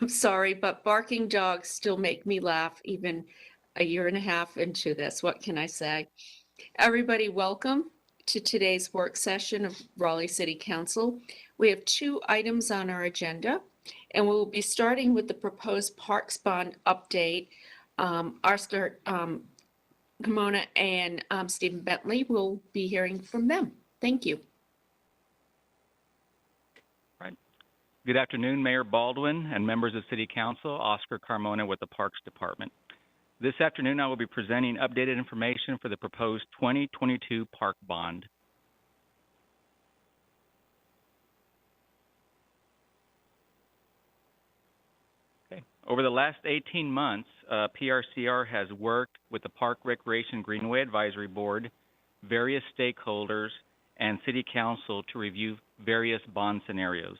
I'm sorry, but barking dogs still make me laugh even a year and a half into this. What can I say? Everybody, welcome to today's work session of Raleigh City Council. We have 2 items on our agenda, and we'll be starting with the proposed Parks Bond update. Oscar Carmona and Stephen Bentley will be hearing from them. Thank you. Good afternoon, Mayor Baldwin and members of City Council. Oscar Carmona with the Parks Department. This afternoon, I will be presenting updated information for the proposed 2022 Park Bond. Okay. Over the last 18 months, PRCR has worked with the Park Recreation Greenway Advisory Board, various stakeholders, and City Council to review various bond scenarios.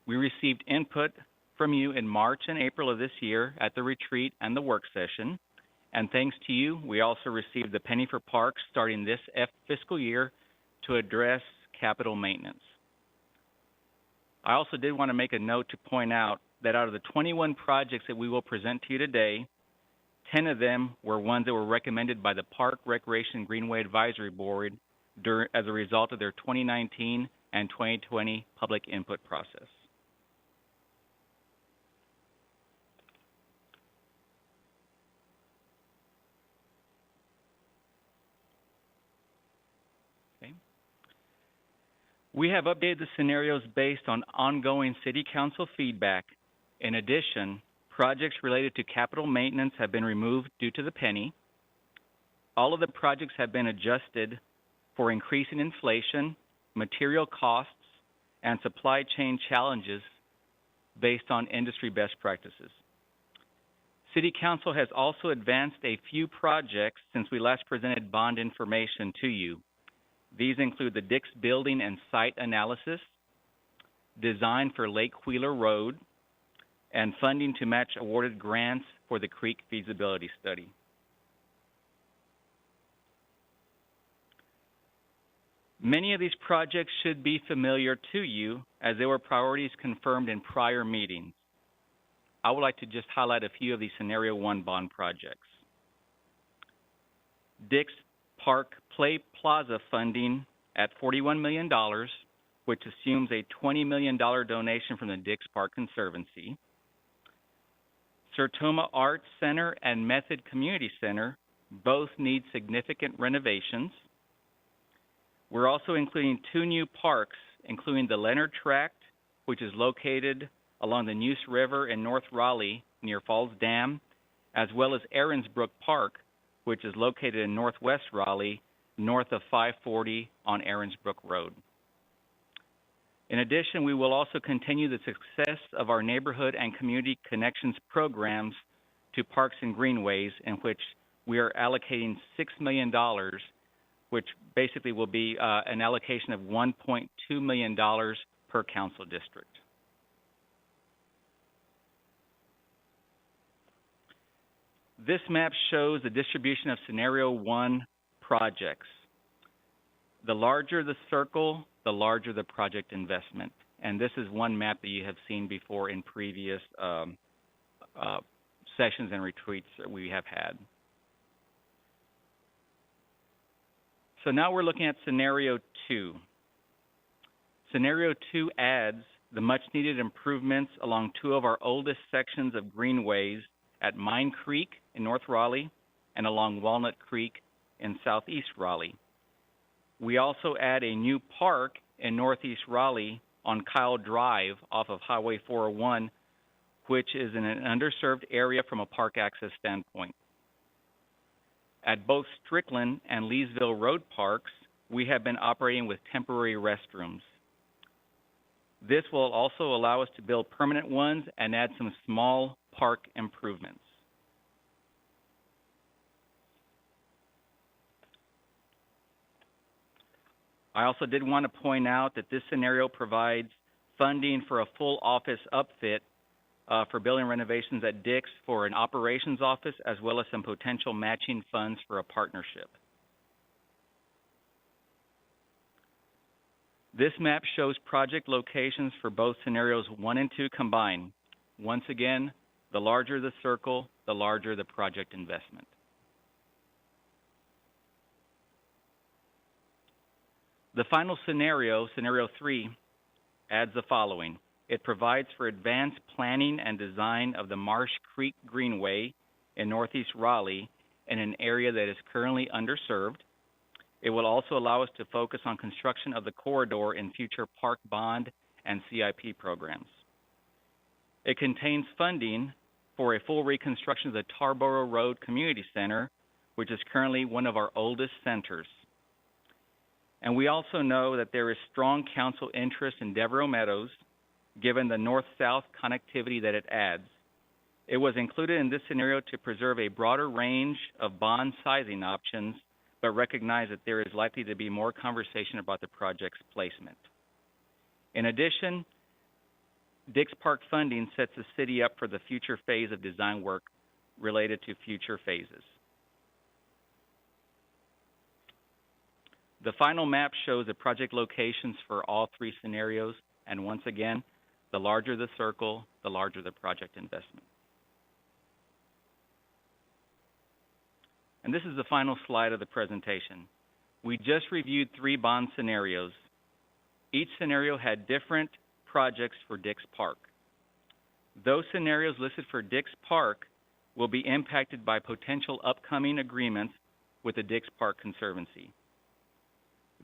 We received input from you in March and April of this year at the retreat and the work session. And thanks to you, we also received the penny for parks starting this fiscal year to address capital maintenance. I also did want to make a note to point out that out of the 21 projects that we will present to you today, 10 of them were ones that were recommended by the Park Recreation Greenway Advisory Board as a result of their 2019 and 2020 public input process. Okay. We have updated the scenarios based on ongoing City Council feedback. In addition, projects related to capital maintenance have been removed due to the penny. All of the projects have been adjusted for increasing inflation, material costs, and supply chain challenges based on industry best practices. City Council has also advanced a few projects since we last presented bond information to you. These include the Dix Building and Site Analysis, design for Lake Wheeler Road, and funding to match awarded grants for the Creek Feasibility Study. Many of these projects should be familiar to you as they were priorities confirmed in prior meetings. I would like to just highlight a few of these Scenario 1 bond projects. Dix Park Play Plaza funding at $41 million, which assumes a $20 million donation from the Dix Park Conservancy. Sertoma Arts Center and Method Community Center both need significant renovations. We're also including two new parks, including the Leonard Tract, which is located along the Neuse River in North Raleigh near Falls Dam, as well as Aaronsbrook Park, which is located in northwest Raleigh, north of 540 on Aaronsbrook Road. In addition, we will also continue the success of our Neighborhood and Community Connections programs to parks and greenways, in which we are allocating $6 million, which basically will be an allocation of $1.2 million per council district. This map shows the distribution of Scenario 1 projects. The larger the circle, the larger the project investment. And this is one map that you have seen before in previous sessions and retreats that we have had. So now we're looking at Scenario 2. Scenario 2 adds the much-needed improvements along two of our oldest sections of greenways at Mine Creek in North Raleigh and along Walnut Creek in southeast Raleigh. We also add a new park in northeast Raleigh on Kyle Drive off of Highway 401, which is in an underserved area from a park access standpoint. At both Strickland and Leesville Road parks, we have been operating with temporary restrooms. This will also allow us to build permanent ones and add some small park improvements. I also did want to point out that this scenario provides funding for a full office upfit for building renovations at Dix for an operations office, as well as some potential matching funds for a partnership. This map shows project locations for both scenarios 1 and 2 combined. Once again, the larger the circle, the larger the project investment. The final scenario, Scenario 3, adds the following. It provides for advanced planning and design of the Marsh Creek Greenway in northeast Raleigh in an area that is currently underserved. It will also allow us to focus on construction of the corridor in future park bond and CIP programs. It contains funding for a full reconstruction of the Tarboro Road Community Center, which is currently one of our oldest centers. And we also know that there is strong council interest in Devereaux Meadows, given the north-south connectivity that it adds. It was included in this scenario to preserve a broader range of bond sizing options, but recognize that there is likely to be more conversation about the project's placement. In addition, Dix Park funding sets the city up for the future phase of design work related to future phases. The final map shows the project locations for all three scenarios, and once again, the larger the circle, the larger the project investment. And this is the final slide of the presentation. We just reviewed 3 bond scenarios. Each scenario had different projects for Dix Park. Those scenarios listed for Dix Park will be impacted by potential upcoming agreements with the Dix Park Conservancy.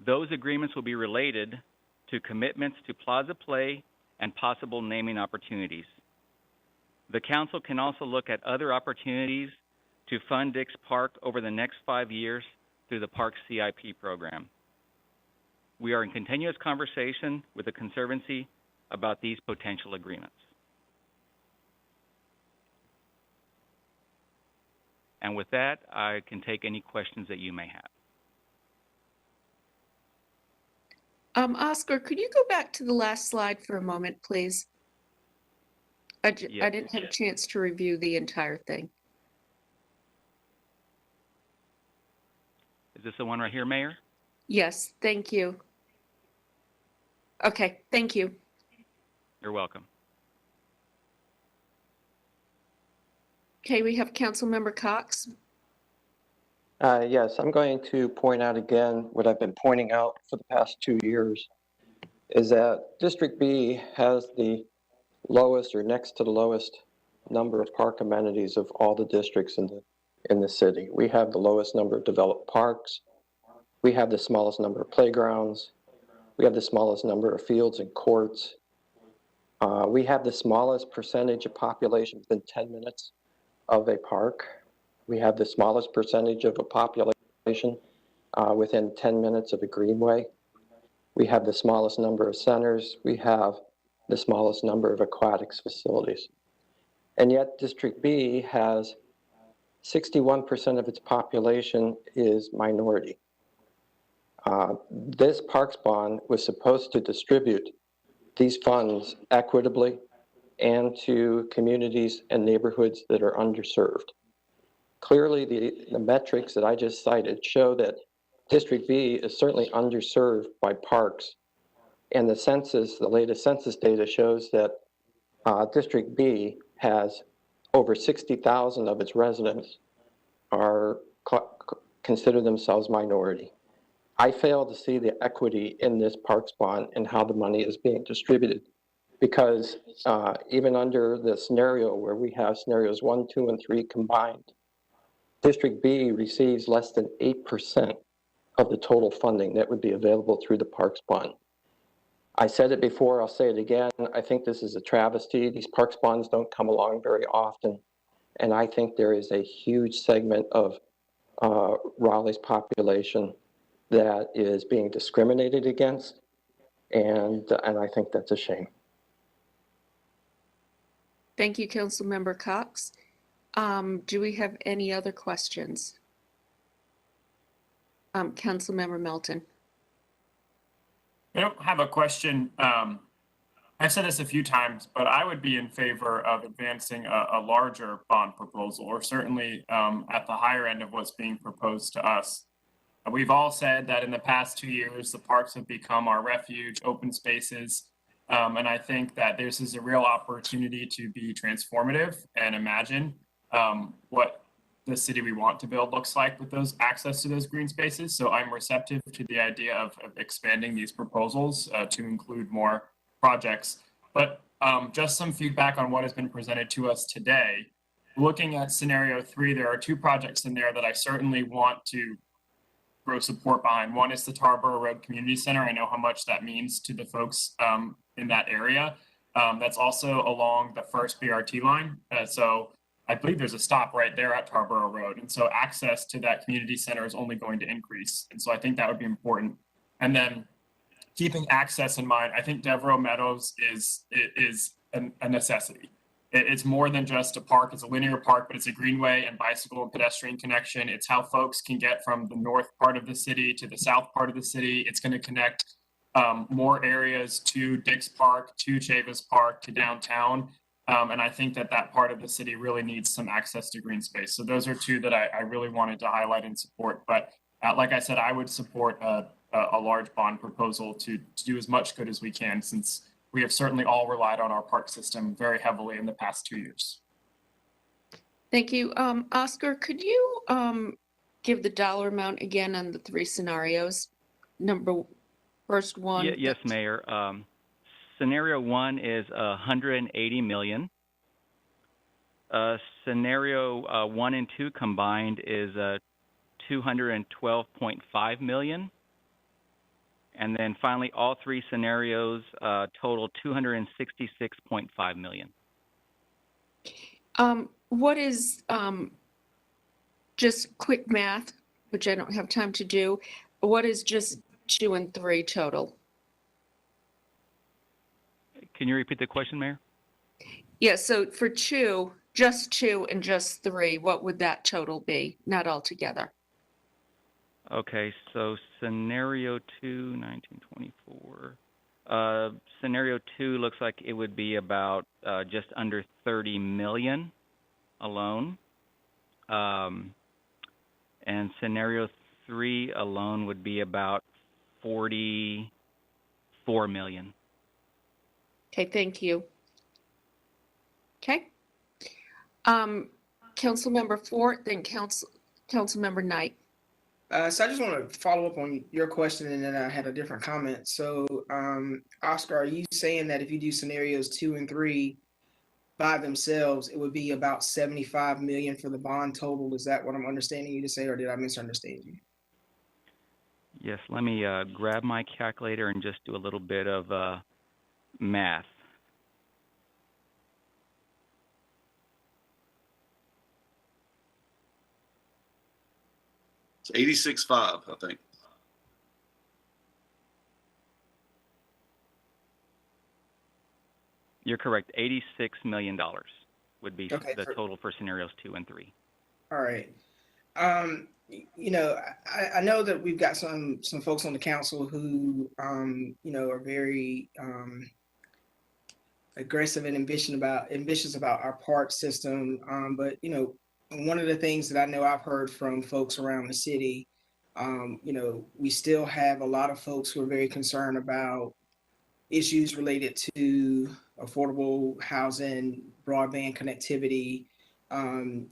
Those agreements will be related to commitments to Plaza Play and possible naming opportunities. The council can also look at other opportunities to fund Dix Park over the next 5 years through the Park CIP program. We are in continuous conversation with the Conservancy about these potential agreements. And with that, I can take any questions that you may have. Oscar, could you go back to the last slide for a moment, please? I Yes. didn't have a chance to review the entire thing. Is this the one right here, Mayor? Yes, thank you. Okay, thank you. You're welcome. Okay, we have Councilmember Cox. Yes, I'm going to point out again what I've been pointing out for the past 2 years, is that District B has the lowest or next to the lowest number of park amenities of all the districts in the city. We have the lowest number of developed parks. We have the smallest number of playgrounds. We have the smallest number of fields and courts. We have the smallest percentage of population within 10 minutes of a park. We have the smallest percentage of a population within 10 minutes of a greenway. We have the smallest number of centers. We have the smallest number of aquatics facilities. And yet District B has 61% of its population is minority. This Parks Bond was supposed to distribute these funds equitably and to communities and neighborhoods that are underserved. Clearly, the metrics that I just cited show that District B is certainly underserved by parks. And the census, the latest census data shows that District B has over 60,000 of its residents consider themselves minority. I fail to see the equity in this Parks Bond and how the money is being distributed, because even under the scenario where we have scenarios 1, 2, and 3 combined, District B receives less than 8% of the total funding that would be available through the Parks Bond. I said it before, I'll say it again. I think this is a travesty. These Parks Bonds don't come along very often. And I think there is a huge segment of Raleigh's population that is being discriminated against. And I think that's a shame. Thank you, Councilmember Cox. Do we have any other questions? Councilmember Melton. I don't have a question. I've said this a few times, but I would be in favor of advancing a larger bond proposal, or certainly at the higher end of what's being proposed to us. We've all said that in the past 2 years, the parks have become our refuge, open spaces. And I think that this is a real opportunity to be transformative and imagine what the city we want to build looks like with those access to those green spaces. So I'm receptive to the idea of expanding these proposals to include more projects. But just some feedback on what has been presented to us today. Looking at scenario 3, there are 2 projects in there that I certainly want to grow support behind. One is the Tarboro Road Community Center. I know how much that means to the folks in that area. That's also along the first BRT line. So I believe there's a stop right there at Tarboro Road. And so access to that community center is only going to increase. And so I think that would be important. And then keeping access in mind, I think Devereaux Meadows is a necessity. It's more than just a park. It's a linear park, but it's a greenway and bicycle and pedestrian connection. It's how folks can get from the north part of the city to the south part of the city. It's going to connect more areas to Dix Park, to Chavis Park, to downtown. And I think that that part of the city really needs some access to green space. So those are 2 that I really wanted to highlight and support. But like I said, I would support a large bond proposal to do as much good as we can, since we have certainly all relied on our park system very heavily in the past 2 years. Thank you. Oscar, could you give the dollar amount again on the 3 scenarios? First one. Yes, Mayor. Scenario 1 is 180 million. Scenario 1 and 2 combined is 212.5 million. And then finally, all three scenarios total 266.5 million. What is, just quick math, which I don't have time to do, what is just 2 and 3 total? Can you repeat the question, Mayor? Yeah, so for 2, just 2 and just 3, what would that total be, not all together? Okay, so scenario 2, 1924. Scenario 2 looks like it would be about just under 30 million alone. And scenario 3 alone would be about 44 million. Okay, thank you. Okay. Councilmember Fort, then Councilmember Knight. So I just want to follow up on your question, and then I had a different comment. So, Oscar, are you saying that if you do scenarios 2 and 3 by themselves, it would be about 75 million for the bond total? Is that what I'm understanding you to say, or did I misunderstand you? Yes, let me grab my calculator and just do a little bit of math. It's 86.5, I think. You're correct. $86 million would be Okay, the total for scenarios 2 and 3. All right. You know, I know that we've got some folks on the council who, you know, are very aggressive and ambitious about our park system. But you know, one of the things that I know I've heard from folks around the city, you know, we still have a lot of folks who are very concerned about issues related to affordable housing, broadband connectivity,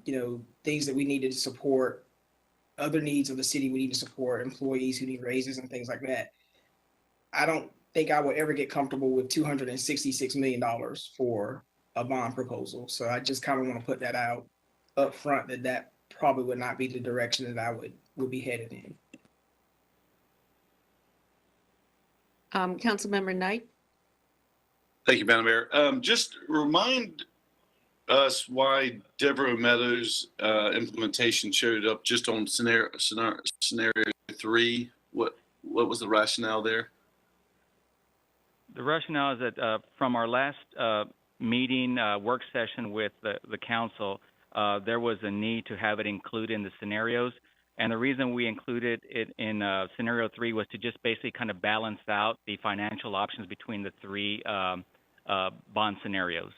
you know, things that we needed to support, other needs of the city we need to support, employees who need raises and things like that. I don't think I would ever get comfortable with $266 million for a bond proposal. So I just kind of want to put that out up front that probably would not be the direction that I would be headed in. Councilmember Knight. Thank you, Madam Mayor. Just remind us why Devereaux Meadows implementation showed up just on scenario 3. What was the rationale there? The rationale is that from our last meeting, work session with the council, there was a need to have it included in the scenarios. And the reason we included it in scenario 3 was to just basically kind of balance out the financial options between the 3 bond scenarios,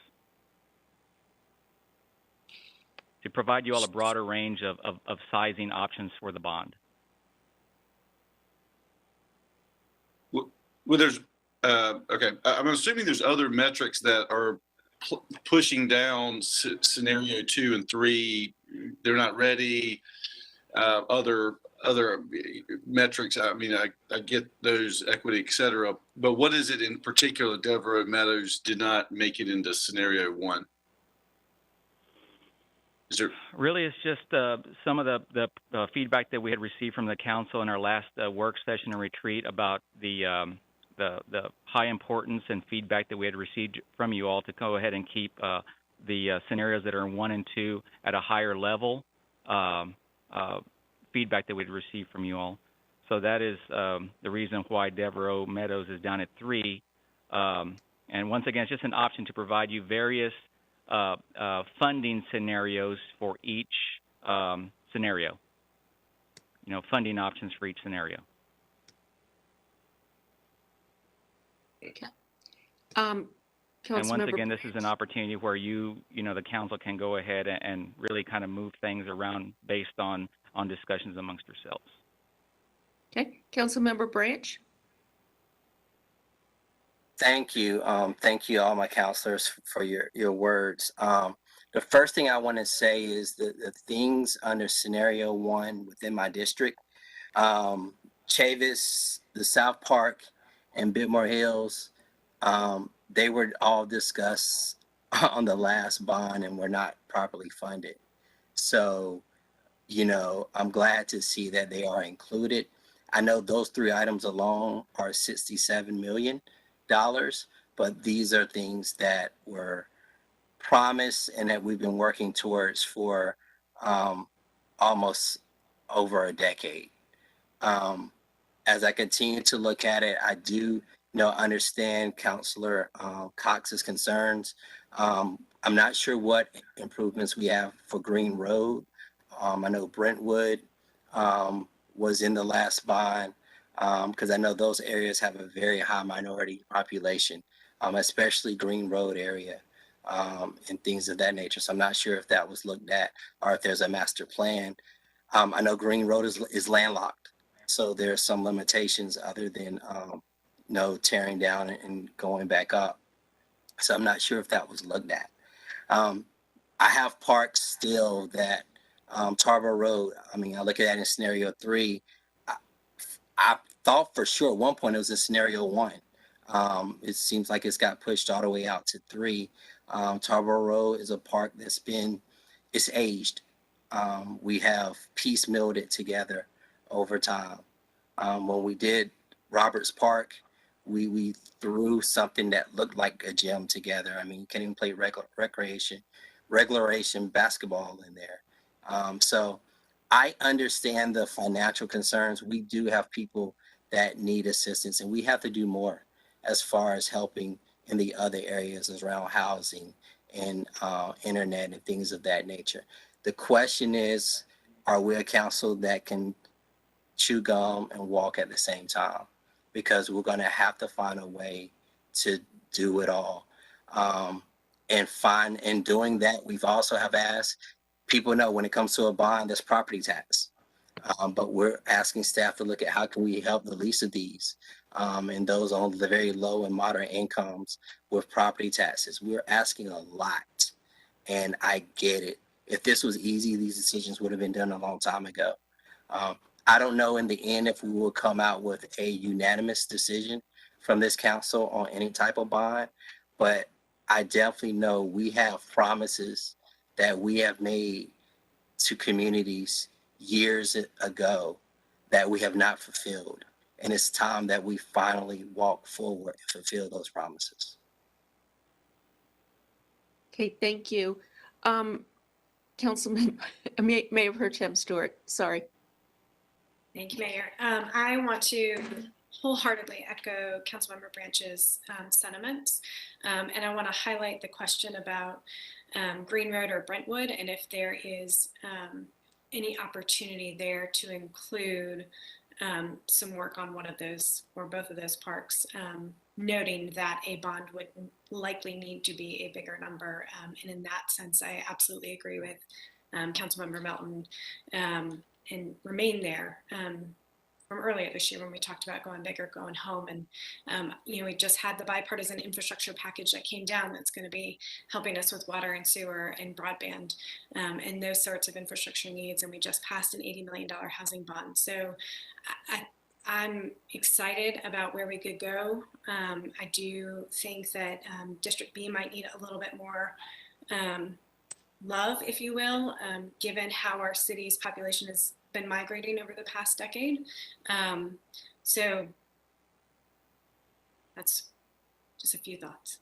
to provide you all a broader range of sizing options for the bond. Well, there's okay. I'm assuming there's other metrics that are pushing down scenario 2 and 3. They're not ready. Other metrics. I mean, I get those, equity, et cetera. But what is it in particular Devereaux Meadows did not make it into scenario 1? Is there... Really, it's just some of the feedback that we had received from the council in our last work session and retreat about the high importance and feedback that we had received from you all to go ahead and keep the scenarios that are in 1 and 2 at a higher level. Feedback that we'd received from you all. So that is the reason why Devereaux Meadows is down at 3. And once again, it's just an option to provide you various funding scenarios for each scenario. You know, funding options for each scenario. Okay. And once again, this is an opportunity where you know, the council can go ahead and really kind of move things around based on discussions amongst yourselves. Okay, Councilmember Branch. Thank you. Thank you, all my counselors, for your words. The first thing I want to say is the things under scenario 1 within my district, Chavis, the South Park, and Bitmore Hills, they were all discussed on the last bond and were not properly funded. So, I'm glad to see that they are included. I know those three items alone are $67 million, but these are things that were promised and that we've been working towards for almost over a decade. Um, as I continue to look at it, I do understand Councillor Cox's concerns. I'm not sure what improvements we have for Green Road. I know Brentwood was in the last bond because I know those areas have a very high minority population, especially Green Road area and things of that nature. So I'm not sure if that was looked at or if there's a master plan. I know Green Road is landlocked, so there are some limitations other than tearing down and going back up. So I'm not sure if that was looked at. I have parks still that Tarboro Road. I mean, I look at that in scenario 3. I thought for sure at one point it was in scenario 1. It seems like it's got pushed all the way out to 3. Tarboro Road is a park it's aged. We have piecemealed it together over time. When we did Roberts Park, we threw something that looked like a gym together. I mean, you can't even play regulation basketball in there. So I understand the financial concerns. We do have people that need assistance, and we have to do more as far as helping in the other areas around housing and internet and things of that nature. The question is, are we a council that can chew gum and walk at the same time? Because we're going to have to find a way to do it all. And in doing that, we've also have asked people know when it comes to a bond, there's property tax. But we're asking staff to look at how can we help the least of these and those on the very low and moderate incomes with property taxes. We're asking a lot, and I get it. If this was easy, these decisions would have been done a long time ago. I don't know in the end if we will come out with a unanimous decision from this council on any type of bond, but I definitely know we have promises that we have made to communities years ago that we have not fulfilled. And it's time that we finally walk forward and fulfill those promises. Okay, thank you. Councilman, Mayor Pro Tem Stewart, sorry. Thank you, Mayor. I want to wholeheartedly echo Councilmember Branch's sentiments. And I want to highlight the question about Green Road or Brentwood, and if there is any opportunity there to include some work on one of those or both of those parks, noting that a bond would likely need to be a bigger number. And in that sense, I absolutely agree with Councilmember Melton and remain there from earlier this year when we talked about going big or going home. And, we just had the bipartisan infrastructure package that came down that's going to be helping us with water and sewer and broadband and those sorts of infrastructure needs. And we just passed an $80 million housing bond. So I'm excited about where we could go. I do think that District B might need a little bit more love, if you will, given how our city's population has been migrating over the past decade. So that's just a few thoughts.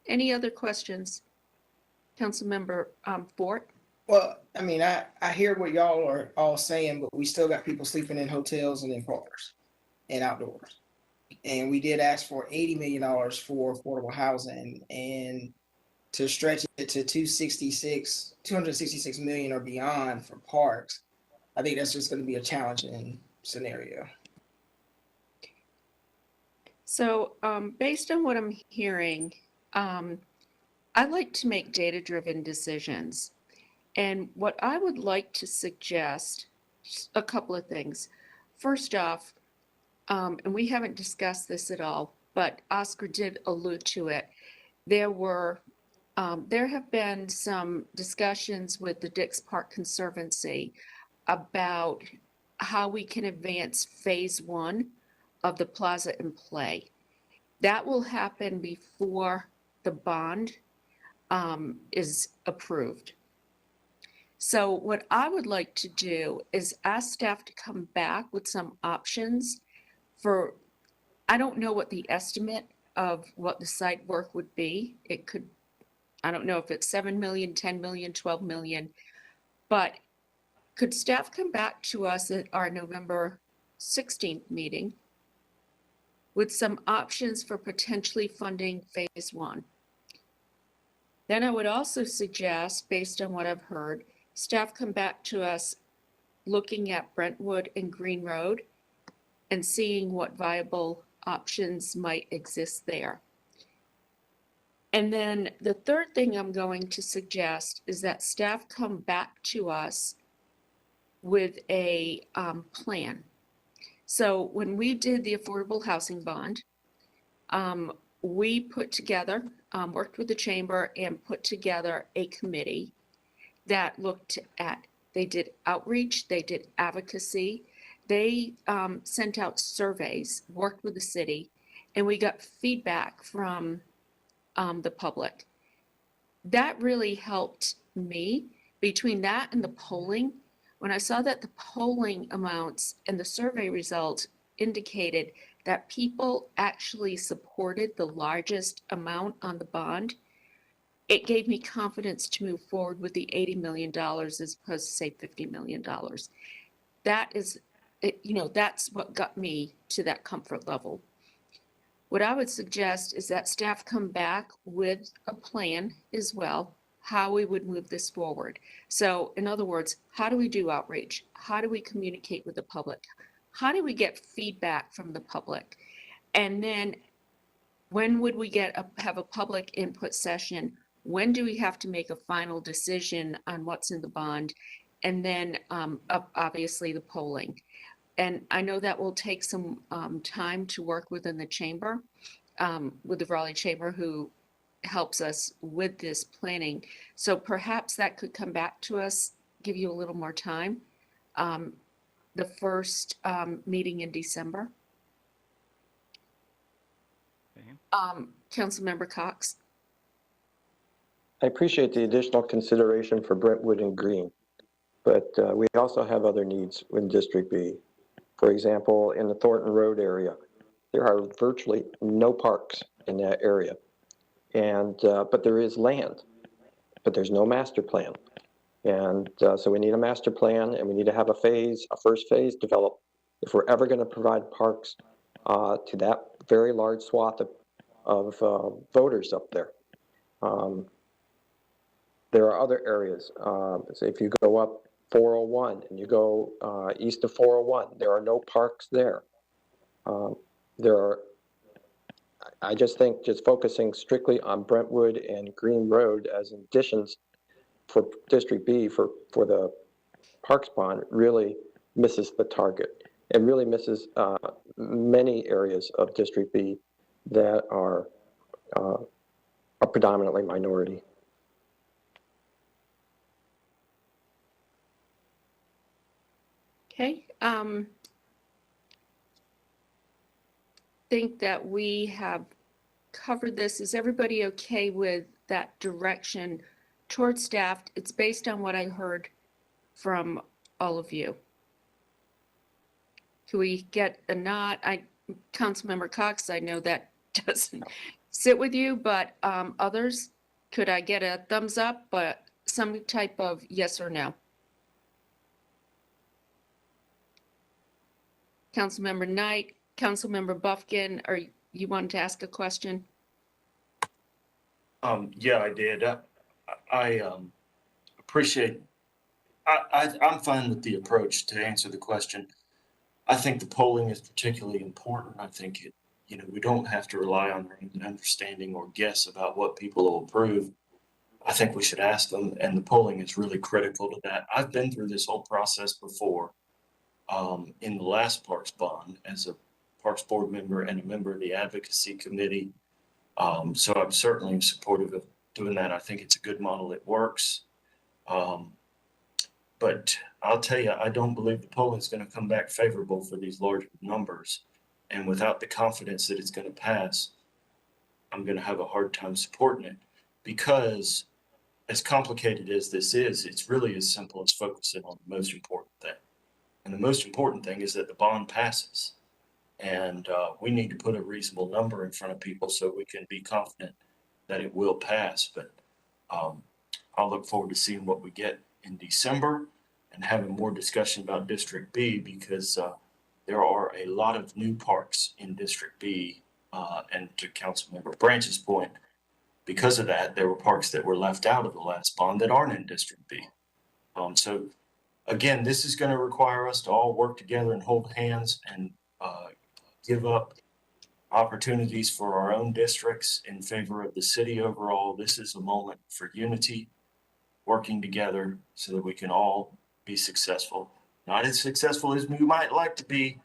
Any other questions? Councilmember Fort? Well, I mean, I hear what y'all are all saying, but we still got people sleeping in hotels and in parks and outdoors. And we did ask for $80 million for affordable housing, and to stretch it to 266 million or beyond for parks, I think that's just going to be a challenging scenario. So based on what I'm hearing, I like to make data-driven decisions. And what I would like to suggest, a couple of things. First off, and we haven't discussed this at all, but Oscar did allude to it. There have been some discussions with the Dix Park Conservancy about how we can advance phase 1 of the plaza in play. That will happen before the bond is approved. So what I would like to do is ask staff to come back with some options for, I don't know what the estimate of what the site work would be. It could, I don't know if it's 7 million, 10 million, 12 million, but could staff come back to us at our November 16th meeting with some options for potentially funding phase one? Then I would also suggest, based on what I've heard, staff come back to us looking at Brentwood and Green Road and seeing what viable options might exist there. And then the third thing I'm going to suggest is that staff come back to us with a plan. So when we did the affordable housing bond, we put together, worked with the chamber and put together a committee that looked at, they did outreach, they did advocacy, they sent out surveys, worked with the city, and we got feedback from the public. That really helped me. Between that and the polling, when I saw that the polling amounts and the survey results indicated that people actually supported the largest amount on the bond, it gave me confidence to move forward with the $80 million as opposed to say $50 million. That is, that's what got me to that comfort level. What I would suggest is that staff come back with a plan as well, how we would move this forward. So in other words, how do we do outreach? How do we communicate with the public? How do we get feedback from the public? And then when would we have a public input session? When do we have to make a final decision on what's in the bond? And then obviously the polling. And I know that will take some time to work within the chamber, with the Raleigh Chamber, who helps us with this planning. So perhaps that could come back to us, give you a little more time. The first meeting in December. Okay. Councilmember Cox. I appreciate the additional consideration for Brentwood and Green, but we also have other needs in District B. For example, in the Thornton Road area, there are virtually no parks in that area. And, but there is land, but there's no master plan. And so we need a master plan, and we need to have a first phase developed if we're ever going to provide parks to that very large swath of voters up there. There are other areas. So if you go up 401 and you go east of 401, there are no parks there. I just think just focusing strictly on Brentwood and Green Road as additions for District B for the Parks Bond really misses the target. It really misses many areas of District B that are predominantly minority. Okay. Think that we have covered this. Is everybody okay with that direction towards staff? It's based on what I heard from all of you. Can we get a nod? Councilmember Cox, I know that doesn't sit with you, but others, could I get a thumbs up, but some type of yes or no? Councilmember Knight, Councilmember Buffkin, are you wanted to ask a question? Yeah, I did. I appreciate, I'm fine with the approach to answer the question. I think the polling is particularly important. I think we don't have to rely on our own understanding or guess about what people will approve. I think we should ask them, and the polling is really critical to that. I've been through this whole process before in the last Parks Bond as a Parks Board member and a member of the Advocacy Committee. So I'm certainly supportive of doing that. I think it's a good model. It works. But I'll tell you, I don't believe the polling is going to come back favorable for these large numbers. And without the confidence that it's going to pass, I'm going to have a hard time supporting it, because as complicated as this is, it's really as simple as focusing on the most important thing. And the most important thing is that the bond passes. And we need to put a reasonable number in front of people so we can be confident that it will pass. But I'll look forward to seeing what we get in December and having more discussion about District B, because there are a lot of new parks in District B. And to Councilmember Branch's point, because of that, there were parks that were left out of the last bond that aren't in District B. So again, this is going to require us to all work together and hold hands and give up opportunities for our own districts in favor of the city overall. This is a moment for unity, working together so that we can all be successful. Not as successful as we might like to be,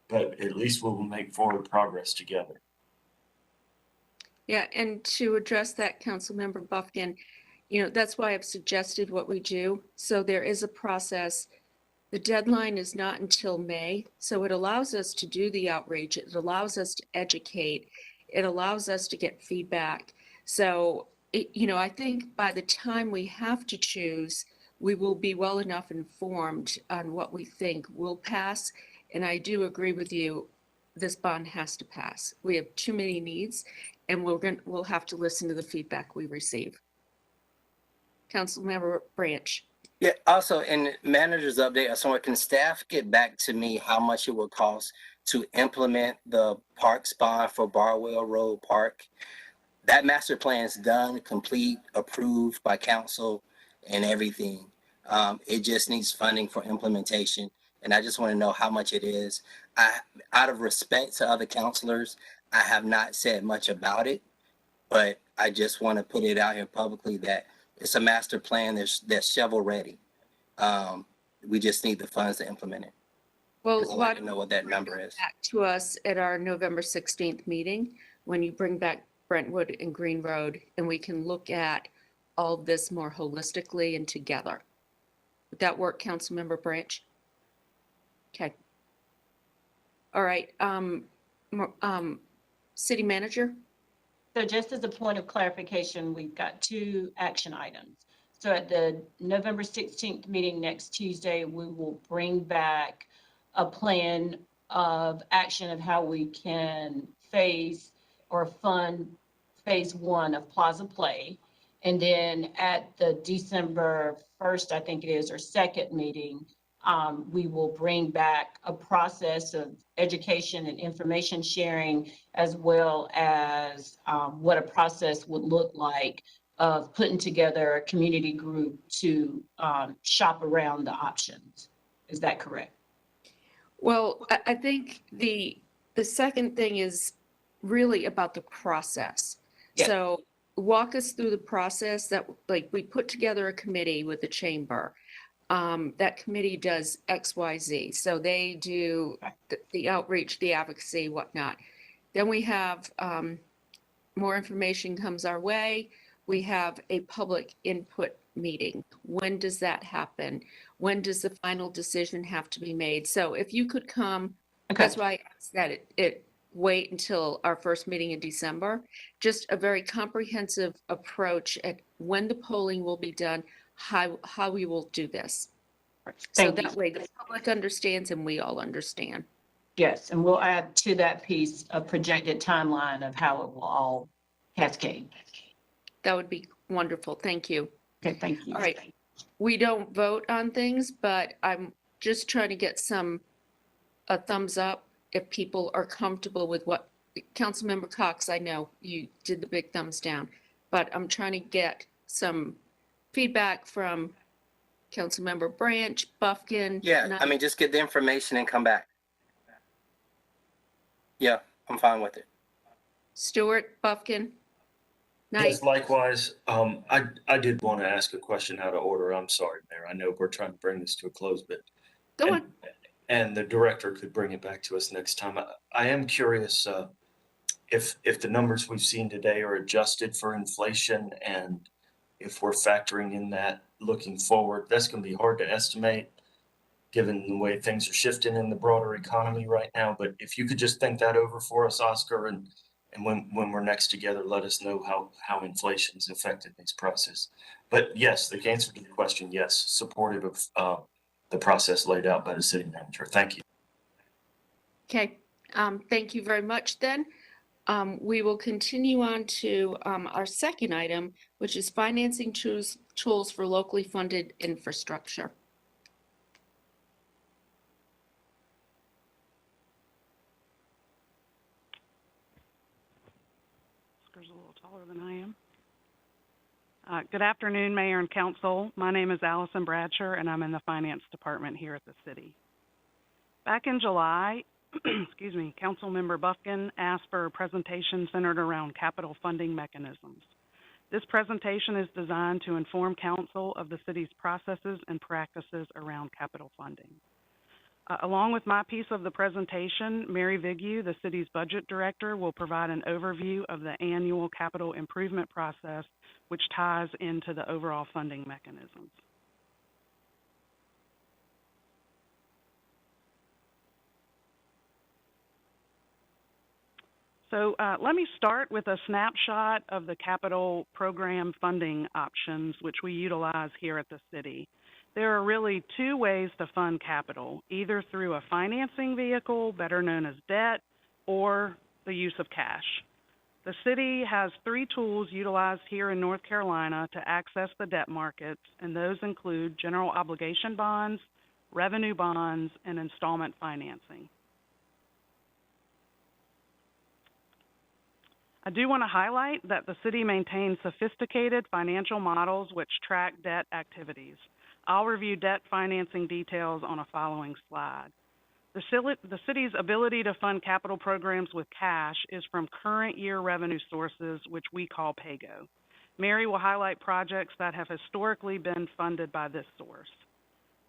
but at least we will make forward progress together. Yeah, and to address that, Councilmember Buffkin, that's why I've suggested what we do. So there is a process. The deadline is not until May, so it allows us to do the outreach. It allows us to educate. It allows us to get feedback. So, I think by the time we have to choose, we will be well enough informed on what we think will pass. And I do agree with you, this bond has to pass. We have too many needs, and we'll have to listen to the feedback we receive. Councilmember Branch. Yeah, also in manager's update, so can staff get back to me how much it would cost to implement the parks bond for Barwell Road Park? That master plan is done, complete, approved by council and everything. It just needs funding for implementation. And I just want to know how much it is. Out of respect to other counselors, I have not said much about it, but I just want to put it out here publicly that it's a master plan that's shovel ready. We just need the funds to implement it. Well, I want to know what that number is. Back to us at our November 16th meeting, when you bring back Brentwood and Green Road, and we can look at all of this more holistically and together. Would that work, Councilmember Branch? Okay. All right. City Manager? So just as a point of clarification, we've got 2 action items. So at the November 16th meeting next Tuesday, we will bring back a plan of action of how we can phase or fund phase 1 of Plaza Play. And then at the December 1st, I think it is, or 2nd meeting, we will bring back a process of education and information sharing, as well as what a process would look like of putting together a community group to shop around the options. Is that correct? Well, I think the second thing is really about the process. Yeah. So walk us through the process that, like, we put together a committee with the chamber. That committee does X, Y, Z. So they do the outreach, the advocacy, whatnot. Then we have more information comes our way. We have a public input meeting. When does that happen? When does the final decision have to be made? So if you could come, that's why I asked that it wait until our first meeting in December. Just a very comprehensive approach at when the polling will be done, how we will do this. So that way the public understands and we all understand. Yes, and we'll add to that piece a projected timeline of how it will all cascade. That would be wonderful. Thank you. Okay, thank you. All right. We don't vote on things, but I'm just trying to get a thumbs up if people are comfortable with what Councilmember Cox, I know you did the big thumbs down, but I'm trying to get some feedback from Councilmember Branch, Buffkin. Yeah, I mean, just get the information and come back. Yeah, I'm fine with it. Stewart, Buffkin. Knight. Yes, likewise. I did want to ask a question out of order. I'm sorry, Mayor. I know we're trying to bring this to a close, but Go on. And the director could bring it back to us next time. I am curious if the numbers we've seen today are adjusted for inflation, and if we're factoring in that looking forward. That's going to be hard to estimate. given the way things are shifting in the broader economy right now. But if you could just think that over for us, Oscar, and when we're next together, let us know how inflation's affected this process. But yes, the answer to the question, yes, supportive of the process laid out by the city manager. Thank you. Okay, thank you very much then. We will continue on to our second item, which is financing tools for locally funded infrastructure. Oscar's a little taller than I am. Good afternoon, Mayor and Council. My name is Allison Bradsher, and I'm in the Finance Department here at the city. Back in July, excuse me, Councilmember Buffkin asked for a presentation centered around capital funding mechanisms. This presentation is designed to inform Council of the city's processes and practices around capital funding. Along with my piece of the presentation, Mary Vigue, the city's budget director, will provide an overview of the annual capital improvement process, which ties into the overall funding mechanisms. So let me start with a snapshot of the capital program funding options which we utilize here at the city. There are really two ways to fund capital, either through a financing vehicle, better known as debt, or the use of cash. The city has three tools utilized here in North Carolina to access the debt markets, and those include general obligation bonds, revenue bonds, and installment financing. I do want to highlight that the city maintains sophisticated financial models which track debt activities. I'll review debt financing details on a following slide. The city's ability to fund capital programs with cash is from current year revenue sources, which we call PAYGO. Mary will highlight projects that have historically been funded by this source.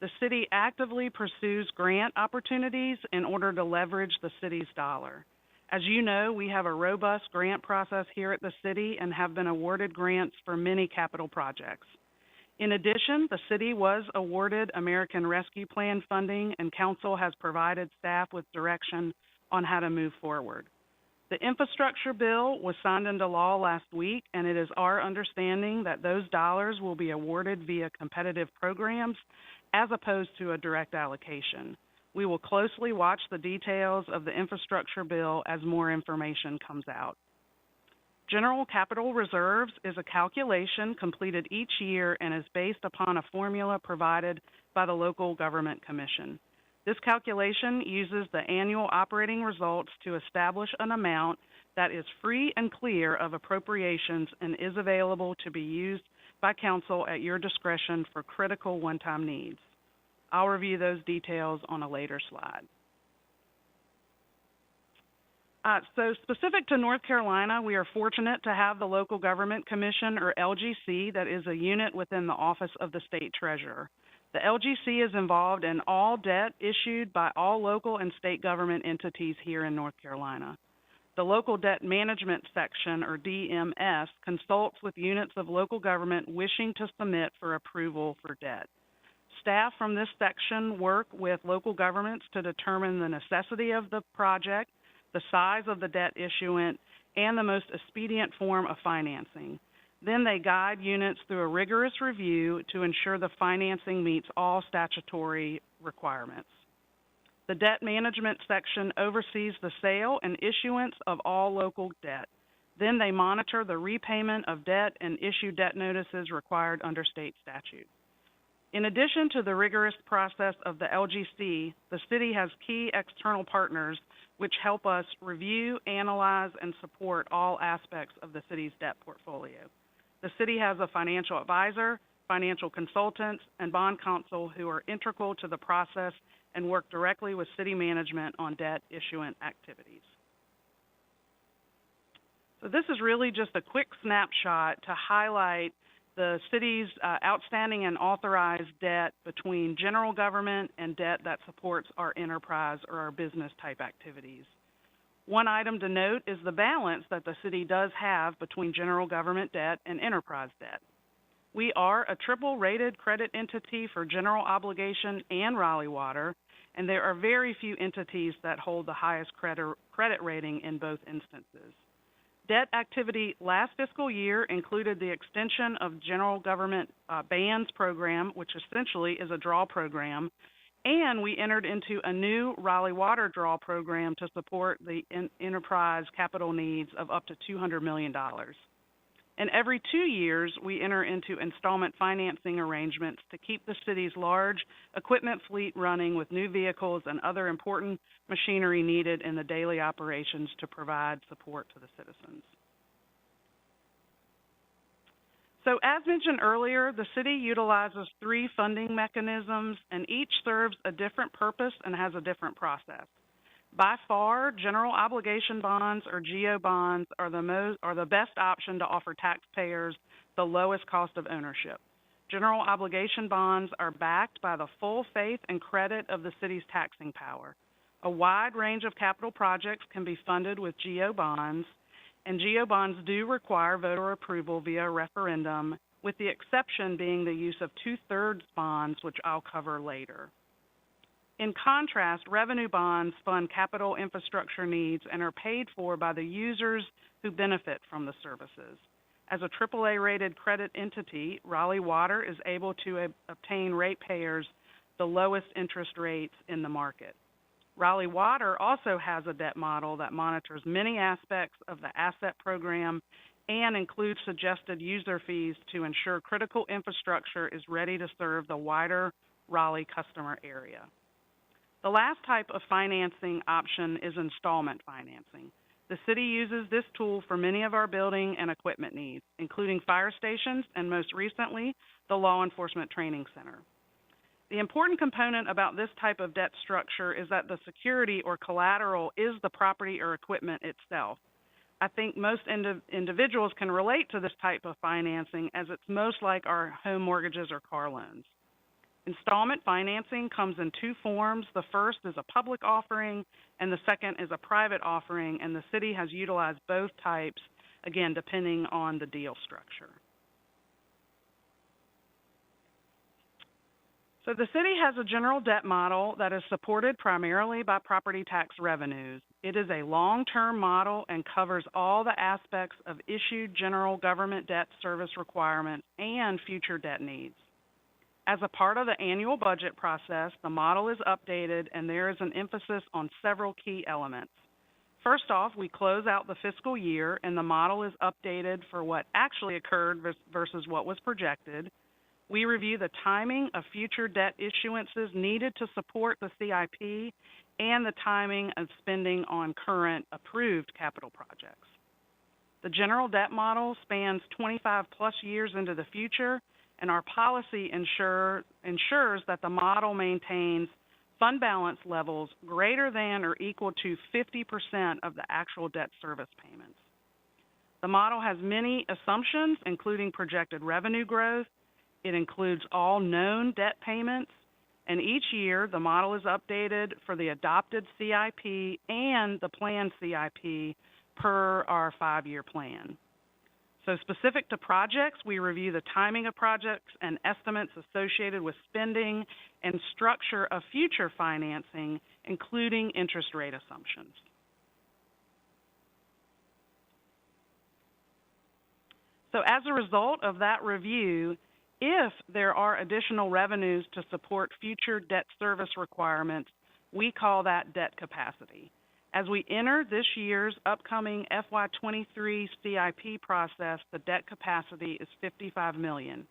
The city actively pursues grant opportunities in order to leverage the city's dollar. As you know, we have a robust grant process here at the city and have been awarded grants for many capital projects. In addition, the city was awarded American Rescue Plan funding, and Council has provided staff with direction on how to move forward. The infrastructure bill was signed into law last week, and it is our understanding that those dollars will be awarded via competitive programs as opposed to a direct allocation. We will closely watch the details of the infrastructure bill as more information comes out. General capital reserves is a calculation completed each year and is based upon a formula provided by the Local Government Commission. This calculation uses the annual operating results to establish an amount that is free and clear of appropriations and is available to be used by Council at your discretion for critical one-time needs. I'll review those details on a later slide. So specific to North Carolina, we are fortunate to have the Local Government Commission, or LGC, that is a unit within the Office of the State Treasurer. The LGC is involved in all debt issued by all local and state government entities here in North Carolina. The Local Debt Management Section, or DMS, consults with units of local government wishing to submit for approval for debt. Staff from this section work with local governments to determine the necessity of the project, the size of the debt issuant, and the most expedient form of financing. Then they guide units through a rigorous review to ensure the financing meets all statutory requirements. The Debt Management section oversees the sale and issuance of all local debt. Then they monitor the repayment of debt and issue debt notices required under state statute. In addition to the rigorous process of the LGC, the city has key external partners which help us review, analyze, and support all aspects of the city's debt portfolio. The city has a financial advisor, financial consultants, and bond counsel who are integral to the process and work directly with city management on debt issuance activities. So this is really just a quick snapshot to highlight the city's outstanding and authorized debt between general government and debt that supports our enterprise or our business type activities. One item to note is the balance that the city does have between general government debt and enterprise debt. We are a triple-rated credit entity for general obligation and Raleigh Water, and there are very few entities that hold the highest credit rating in both instances. Debt activity last fiscal year included the extension of general government bonds program, which essentially is a draw program, and we entered into a new Raleigh Water draw program to support the enterprise capital needs of up to $200 million. And every 2 years, we enter into installment financing arrangements to keep the city's large equipment fleet running with new vehicles and other important machinery needed in the daily operations to provide support to the citizens. So as mentioned earlier, the city utilizes 3 funding mechanisms, and each serves a different purpose and has a different process. By far, general obligation bonds or GO bonds are the best option to offer taxpayers the lowest cost of ownership. General obligation bonds are backed by the full faith and credit of the city's taxing power. A wide range of capital projects can be funded with GO bonds, and GO bonds do require voter approval via referendum, with the exception being the use of 2/3 bonds, which I'll cover later. In contrast, revenue bonds fund capital infrastructure needs and are paid for by the users who benefit from the services. As a AAA-rated credit entity, Raleigh Water is able to obtain ratepayers the lowest interest rates in the market. Raleigh Water also has a debt model that monitors many aspects of the asset program and includes suggested user fees to ensure critical infrastructure is ready to serve the wider Raleigh customer area. The last type of financing option is installment financing. The city uses this tool for many of our building and equipment needs, including fire stations and most recently, the Law Enforcement Training Center. The important component about this type of debt structure is that the security or collateral is the property or equipment itself. I think most individuals can relate to this type of financing as it's most like our home mortgages or car loans. Installment financing comes in 2 forms. The first is a public offering, and the second is a private offering, and the city has utilized both types, again, depending on the deal structure. So the city has a general debt model that is supported primarily by property tax revenues. It is a long-term model and covers all the aspects of issued general government debt service requirements and future debt needs. As a part of the annual budget process, the model is updated and there is an emphasis on several key elements. First off, we close out the fiscal year and the model is updated for what actually occurred versus what was projected. We review the timing of future debt issuances needed to support the CIP and the timing of spending on current approved capital projects. The general debt model spans 25+ years into the future, and our policy ensures that the model maintains fund balance levels greater than or equal to 50% of the actual debt service payments. The model has many assumptions, including projected revenue growth. It includes all known debt payments, and each year the model is updated for the adopted CIP and the planned CIP per our 5-year plan. So specific to projects, we review the timing of projects and estimates associated with spending and structure of future financing, including interest rate assumptions. So as a result of that review, if there are additional revenues to support future debt service requirements, we call that debt capacity. As we enter this year's upcoming FY23 CIP process, the debt capacity is $55 million.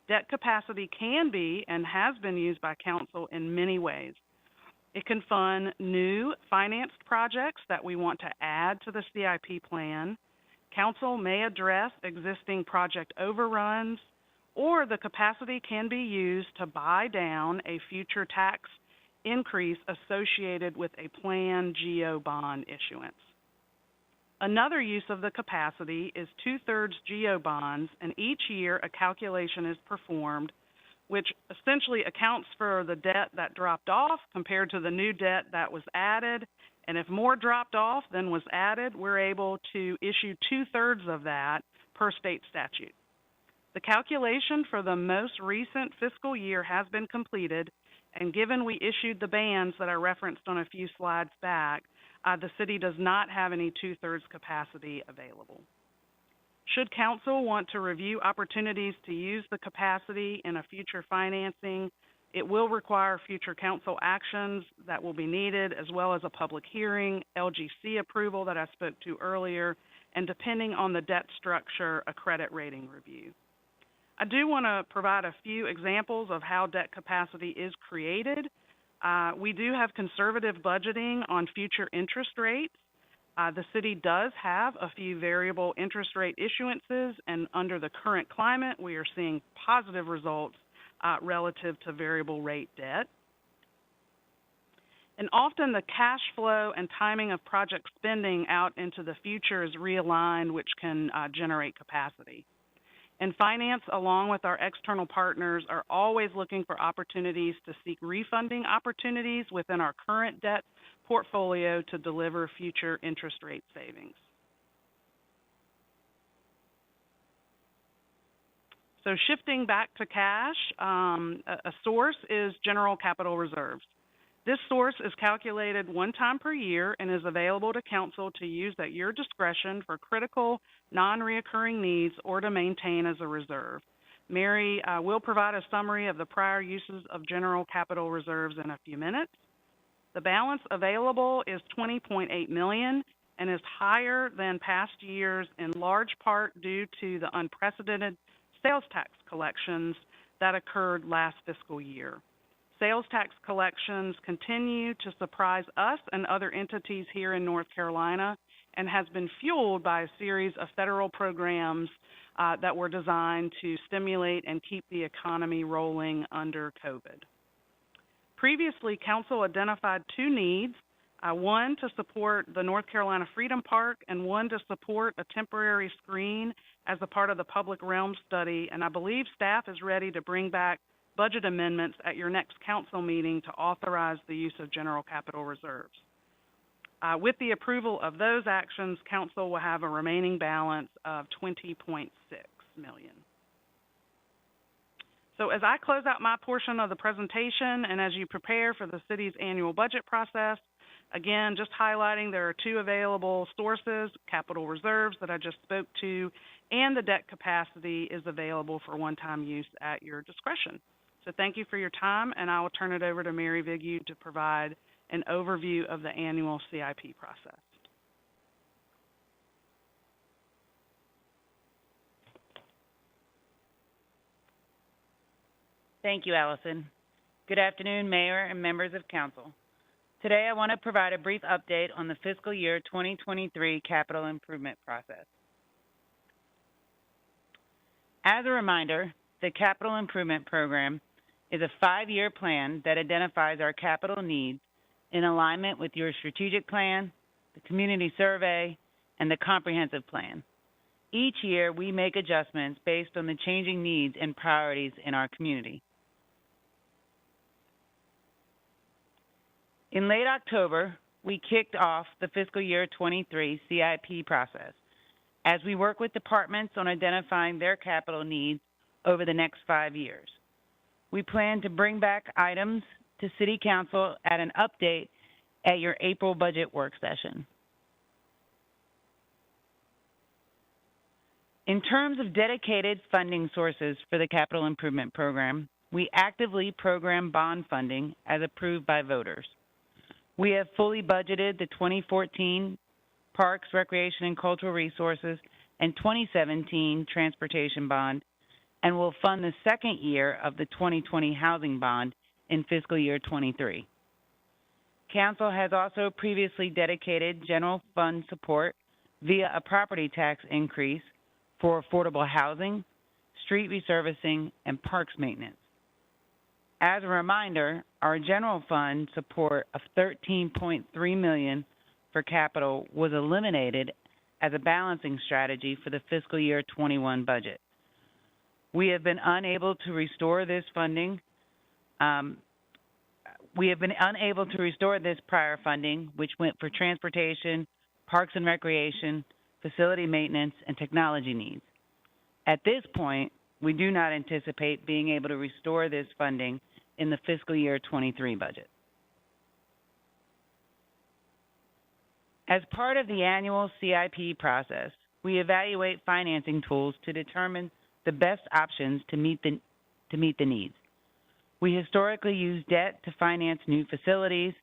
Debt capacity can be and has been used by council in many ways. It can fund new financed projects that we want to add to the CIP plan. Council may address existing project overruns, or the capacity can be used to buy down a future tax increase associated with a planned GO bond issuance. Another use of the capacity is 2/3 GO bonds, and each year a calculation is performed which essentially accounts for the debt that dropped off compared to the new debt that was added. And if more dropped off than was added, we're able to issue 2/3 of that per state statute. The calculation for the most recent fiscal year has been completed, and given we issued the bands that I referenced on a few slides back, the city does not have any 2/3 capacity available. Should council want to review opportunities to use the capacity in a future financing, it will require future council actions that will be needed, as well as a public hearing, LGC approval that I spoke to earlier, and depending on the debt structure, a credit rating review. I do want to provide a few examples of how debt capacity is created. We do have conservative budgeting on future interest rates. The city does have a few variable interest rate issuances, and under the current climate, we are seeing positive results relative to variable rate debt. And often the cash flow and timing of project spending out into the future is realigned, which can generate capacity. And finance, along with our external partners, are always looking for opportunities to seek refunding opportunities within our current debt portfolio to deliver future interest rate savings. So shifting back to cash, a source is general capital reserves. This source is calculated one time per year and is available to council to use at your discretion for critical, non-reoccurring needs or to maintain as a reserve. Mary will provide a summary of the prior uses of general capital reserves in a few minutes. The balance available is $20.8 million and is higher than past years in large part due to the unprecedented sales tax collections that occurred last fiscal year. Sales tax collections continue to surprise us and other entities here in North Carolina and has been fueled by a series of federal programs that were designed to stimulate and keep the economy rolling under COVID. Previously, council identified two needs, one to support the North Carolina Freedom Park and one to support a temporary screen as a part of the public realm study, and I believe staff is ready to bring back budget amendments at your next council meeting to authorize the use of general capital reserves. With the approval of those actions, council will have a remaining balance of $20.6 million. So as I close out my portion of the presentation and as you prepare for the city's annual budget process, again, just highlighting there are two available sources, capital reserves that I just spoke to, and the debt capacity is available for one-time use at your discretion. So thank you for your time, and I will turn it over to Mary Vigue to provide an overview of the annual CIP process. Thank you, Allison. Good afternoon, Mayor and members of Council. Today, I want to provide a brief update on the fiscal year 2023 capital improvement process. As a reminder, the Capital Improvement Program is a 5-year plan that identifies our capital needs in alignment with your strategic plan, the community survey, and the comprehensive plan. Each year, we make adjustments based on the changing needs and priorities in our community. In late October, we kicked off the fiscal year 23 CIP process as we work with departments on identifying their capital needs over the next 5 years. We plan to bring back items to City Council at an update at your April budget work session. In terms of dedicated funding sources for the Capital Improvement Program, we actively program bond funding as approved by voters. We have fully budgeted the 2014 Parks, Recreation, and Cultural Resources and 2017 Transportation Bond, and will fund the second year of the 2020 Housing Bond in fiscal year 23. Council has also previously dedicated general fund support via a property tax increase for affordable housing, street resurfacing, and parks maintenance. As a reminder, our general fund support of $13.3 million for capital was eliminated as a balancing strategy for the fiscal year 21 budget. We have been unable to restore this funding. We have been unable to restore this prior funding, which went for transportation, parks and recreation, facility maintenance, and technology needs. At this point, We do not anticipate being able to restore this funding in the fiscal year 23 budget. As part of the annual CIP process, we evaluate financing tools to determine the best options to meet the needs. We historically use debt to finance new facilities,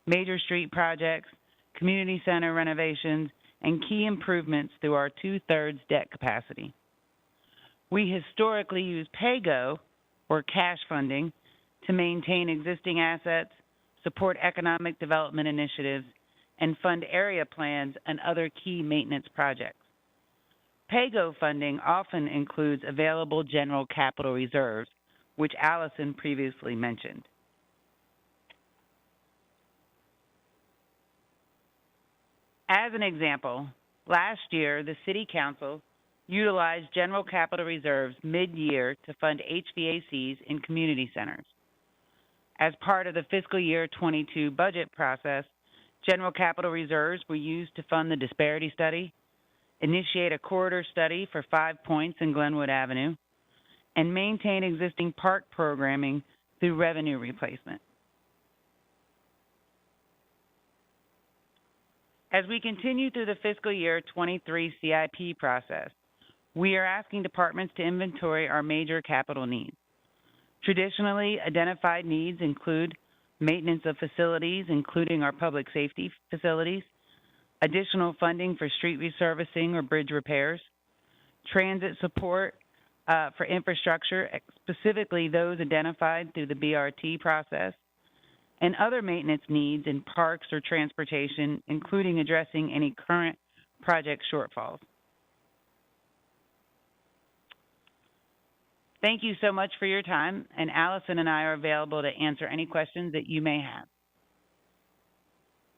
major street projects, community center renovations, and key improvements through our 2/3 debt capacity. We historically use PAYGO, or cash funding, to maintain existing assets, support economic development initiatives, and fund area plans and other key maintenance projects. PAYGO funding often includes available general capital reserves, which Allison previously mentioned. As an example, last year, the City Council utilized general capital reserves mid-year to fund HVACs in community centers. As part of the fiscal year 22 budget process, general capital reserves were used to fund the disparity study, initiate a corridor study for 5 Points in Glenwood Avenue, and maintain existing park programming through revenue replacement. As we continue through the fiscal year 23 CIP process, we are asking departments to inventory our major capital needs. Traditionally identified needs include maintenance of facilities, including our public safety facilities, additional funding for street resurfacing or bridge repairs, transit support for infrastructure, specifically those identified through the BRT process, and other maintenance needs in parks or transportation, including addressing any current project shortfalls. Thank you so much for your time, and Allison and I are available to answer any questions that you may have.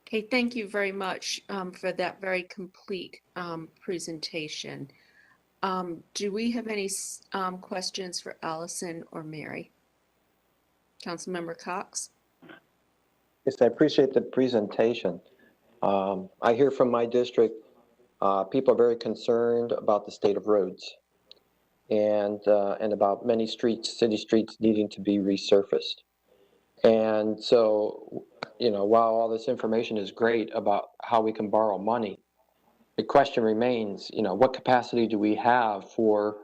Okay, thank you very much for that very complete presentation. Do we have any questions for Allison or Mary? Councilmember Cox? Yes, I appreciate the presentation. I hear from my district, people are very concerned about the state of roads and about many streets, city streets needing to be resurfaced. And so, you know, while all this information is great about how we can borrow money, the question remains, you know, what capacity do we have for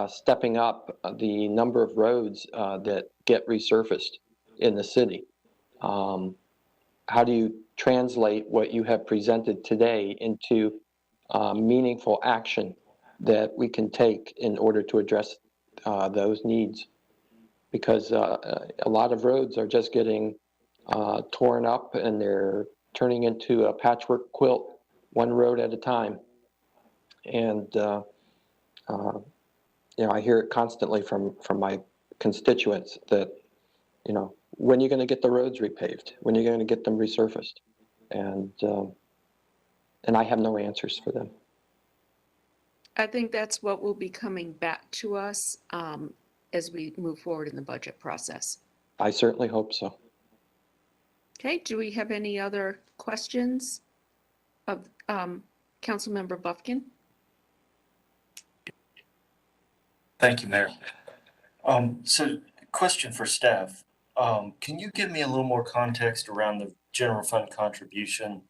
stepping up the number of roads that get resurfaced in the city? How do you translate what you have presented today into meaningful action that we can take in order to address those needs? Because a lot of roads are just getting torn up and they're turning into a patchwork quilt, one road at a time. And you know, I hear it constantly from my constituents that, you know, when are you going to get the roads repaved? When are you going to get them resurfaced? And I have no answers for them. I think that's what will be coming back to us as we move forward in the budget process. I certainly hope so. Okay, do we have any other questions of Councilmember Buffkin? Thank you, Mayor. So question for staff. Can you give me a little more context around the general fund contribution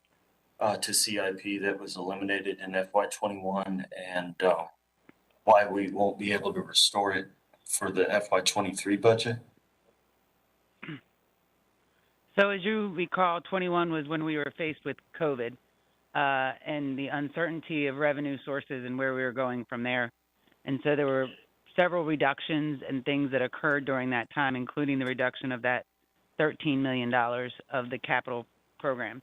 to CIP that was eliminated in FY21 and why we won't be able to restore it for the FY23 budget? So as you recall, 21 was when we were faced with COVID and the uncertainty of revenue sources and where we were going from there. And so there were several reductions and things that occurred during that time, including the reduction of that $13 million of the capital program.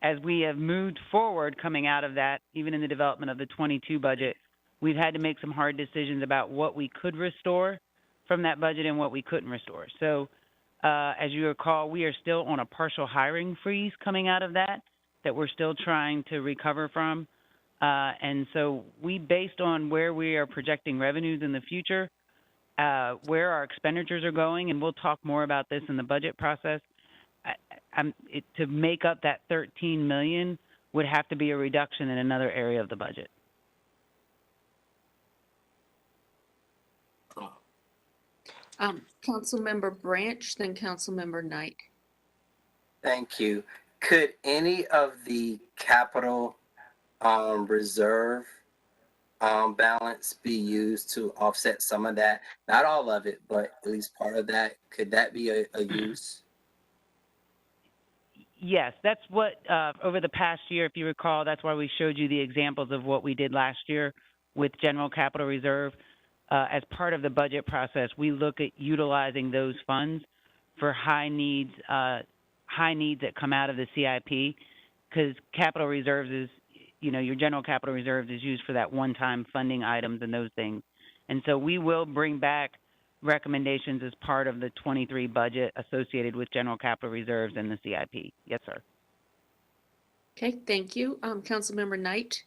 As we have moved forward coming out of that, even in the development of the 22 budget, we've had to make some hard decisions about what we could restore from that budget and what we couldn't restore. So as you recall, we are still on a partial hiring freeze coming out of that we're still trying to recover from. And so we, based on where we are projecting revenues in the future, where our expenditures are going, and we'll talk more about this in the budget process, to make up that $13 million would have to be a reduction in another area of the budget. Councilmember Branch, then Councilmember Knight. Thank you. Could any of the capital reserve balance be used to offset some of that? Not all of it, but at least part of that. Could that be a use? Yes, that's what, over the past year, if you recall, that's why we showed you the examples of what we did last year with general capital reserve. As part of the budget process, we look at utilizing those funds for high needs that come out of the CIP, because capital reserves is, your general capital reserves is used for that one-time funding items and those things. And so we will bring back recommendations as part of the 23 budget associated with general capital reserves and the CIP. Yes, sir. Okay, thank you. Councilmember Knight.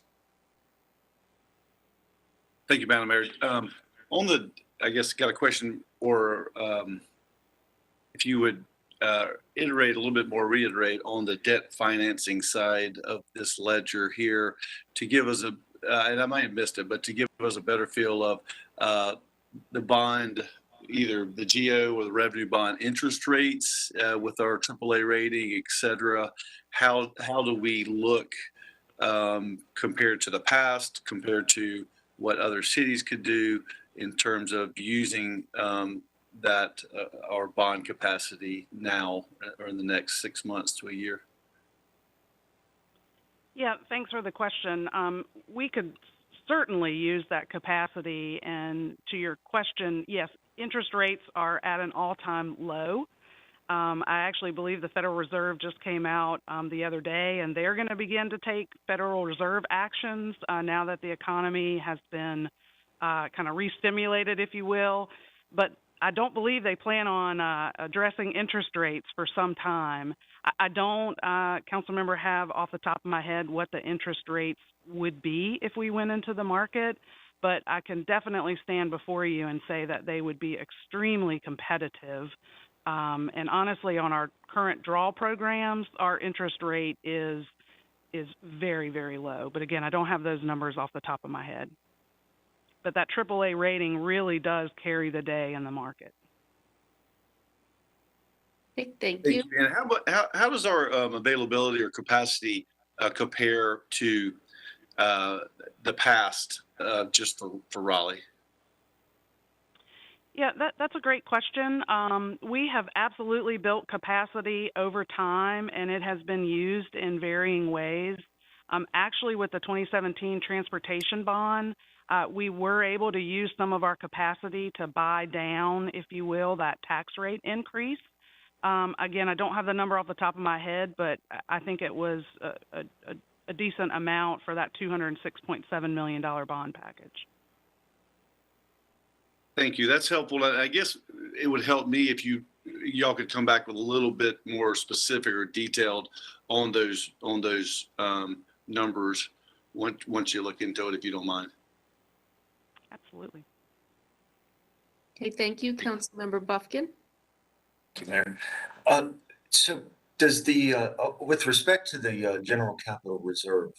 Thank you, Madam Mayor. I guess, got a question, or if you would reiterate on the debt financing side of this ledger here to give us and I might have missed it, but to give us a better feel of the bond, either the GO or the revenue bond interest rates with our AAA rating, et cetera. How do we look compared to the past, compared to what other cities could do in terms of using our bond capacity now or in the next 6 months to a year? Yeah, thanks for the question. We could certainly use that capacity. And to your question, yes, interest rates are at an all-time low. I actually believe the Federal Reserve just came out the other day, and they're going to begin to take Federal Reserve actions now that the economy has been kind of re-stimulated, if you will. But I don't believe they plan on addressing interest rates for some time. I don't, Councilmember, have off the top of my head what the interest rates would be if we went into the market, but I can definitely stand before you and say that they would be extremely competitive. And honestly, on our current draw programs, our interest rate is very, very low. But again, I don't have those numbers off the top of my head. But that AAA rating really does carry the day in the market. Okay, thank you. And how does our availability or capacity compare to the past, just for Raleigh? Yeah, that's a great question. We have absolutely built capacity over time, and it has been used in varying ways. Actually, with the 2017 transportation bond, we were able to use some of our capacity to buy down, if you will, that tax rate increase. Again, I don't have the number off the top of my head, but I think it was a decent amount for that $206.7 million bond package. Thank you. That's helpful. I guess it would help me if y'all could come back with a little bit more specific or detailed on those numbers once you look into it, if you don't mind. Absolutely. Okay, thank you. Councilmember Buffkin. Thank you, Mayor. So does with respect to the general capital reserve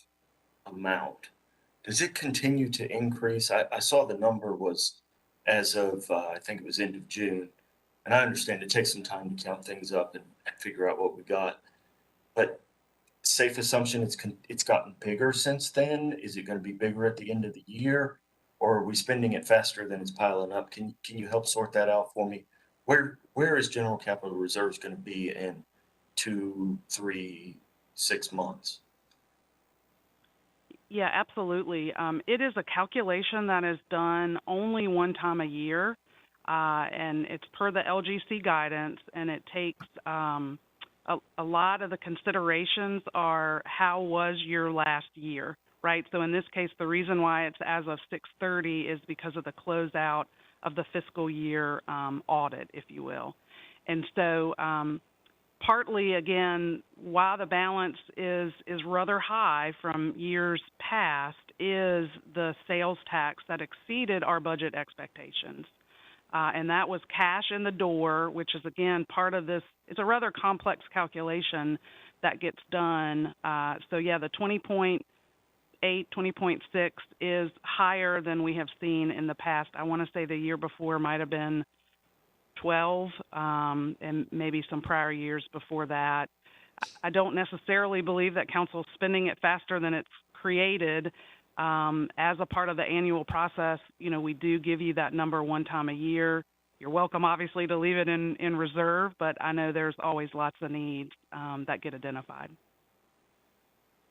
amount, does it continue to increase? I saw the number was as of, I think it was end of June. And I understand it takes some time to count things up and figure out what we got. But safe assumption it's gotten bigger since then? Is it going to be bigger at the end of the year? Or are we spending it faster than it's piling up? Can you help sort that out for me? Where is general capital reserves going to be in 2, 3, 6 months? Yeah, absolutely. It is a calculation that is done only one time a year, and it's per the LGC guidance, and it takes a lot of the considerations are how was your last year, right? So in this case, the reason why it's as of 6/30 is because of the closeout of the fiscal year audit, if you will. And so partly, again, while the balance is rather high from years past, is the sales tax that exceeded our budget expectations. And that was cash in the door, which is, again, part of this. It's a rather complex calculation that gets done. So, yeah, the 20.8, 20.6 is higher than we have seen in the past. I want to say the year before might have been 12, and maybe some prior years before that. I don't necessarily believe that council's spending it faster than it's created. As a part of the annual process, you know, we do give you that number one time a year. You're welcome, obviously, to leave it in reserve, but I know there's always lots of needs that get identified.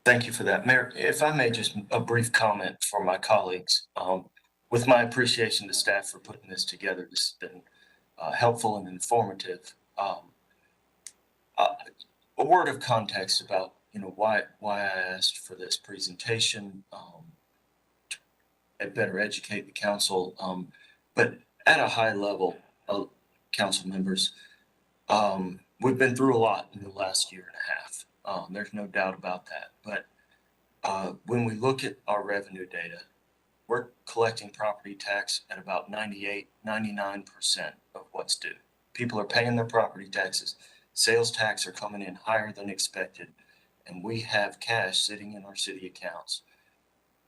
Thank you for that. Mayor, if I may, just a brief comment for my colleagues. With my appreciation to staff for putting this together, this has been helpful and informative. A word of context about, you know, why I asked for this presentation, to better educate the council. But at a high level, council members, we've been through a lot in the last year and a half. There's no doubt about that. But when we look at our revenue data, we're collecting property tax at about 98, 99% of what's due. People are paying their property taxes. Sales tax are coming in higher than expected. And we have cash sitting in our city accounts.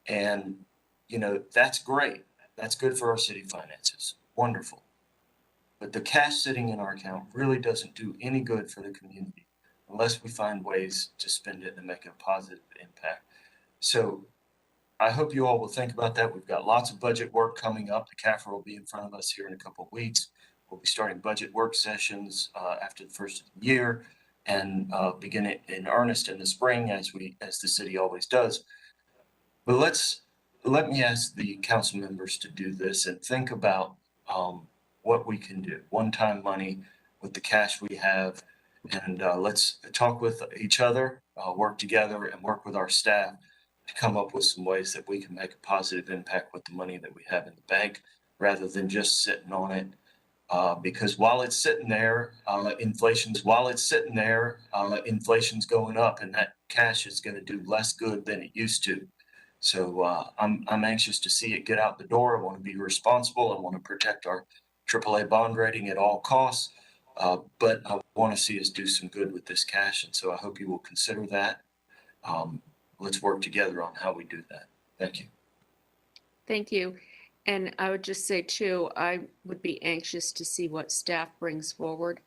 And, you know, that's great. That's good for our city finances. Wonderful. But the cash sitting in our account really doesn't do any good for the community unless we find ways to spend it and make a positive impact. So I hope you all will think about that. We've got lots of budget work coming up. The CAFR will be in front of us here in a couple of weeks. We'll be starting budget work sessions after the first of the year and begin it in earnest in the spring as the city always does. But let me ask the council members to do this and think about what we can do. One-time money with the cash we have, and let's talk with each other, work together, and work with our staff to come up with some ways that we can make a positive impact with the money that we have in the bank, rather than just sitting on it. Because while it's sitting there, inflation's going up, and that cash is going to do less good than it used to. So I'm anxious to see it get out the door. I want to be responsible. I want to protect our AAA bond rating at all costs. But I want to see us do some good with this cash. And so I hope you will consider that. Let's work together on how we do that. Thank you. Thank you. And I would just say too, I would be anxious to see what staff brings forward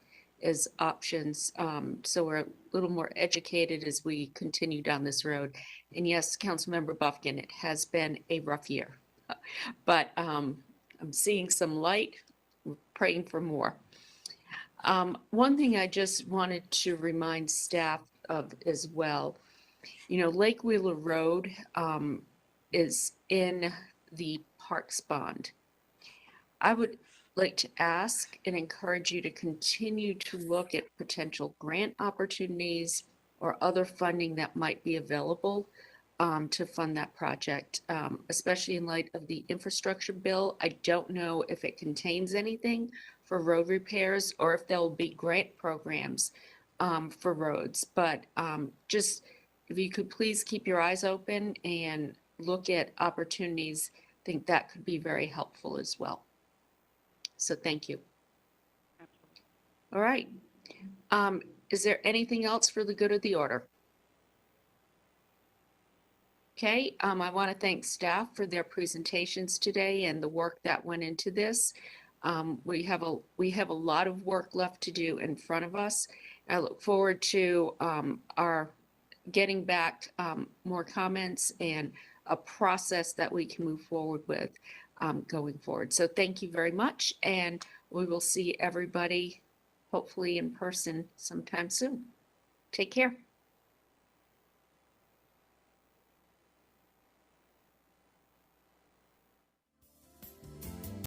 as options. So we're a little more educated as we continue down this road. And yes, Councilmember Buffkin, it has been a rough year, but I'm seeing some light. We're praying for more. One thing I just wanted to remind staff of as well, you know, Lake Wheeler Road is in the Parks Bond. I would like to ask and encourage you to continue to look at potential grant opportunities or other funding that might be available to fund that project, especially in light of the infrastructure bill. I don't know if it contains anything for road repairs or if there'll be grant programs for roads, but just if you could please keep your eyes open and look at opportunities, I think that could be very helpful as well. So thank you. All right. Is there anything else for the good of the order? Okay, I want to thank staff for their presentations today and the work that went into this. We have a lot of work left to do in front of us. I look forward to our getting back more comments and a process that we can move forward with going forward. So thank you very much, and we will see everybody hopefully in person sometime soon. Take care.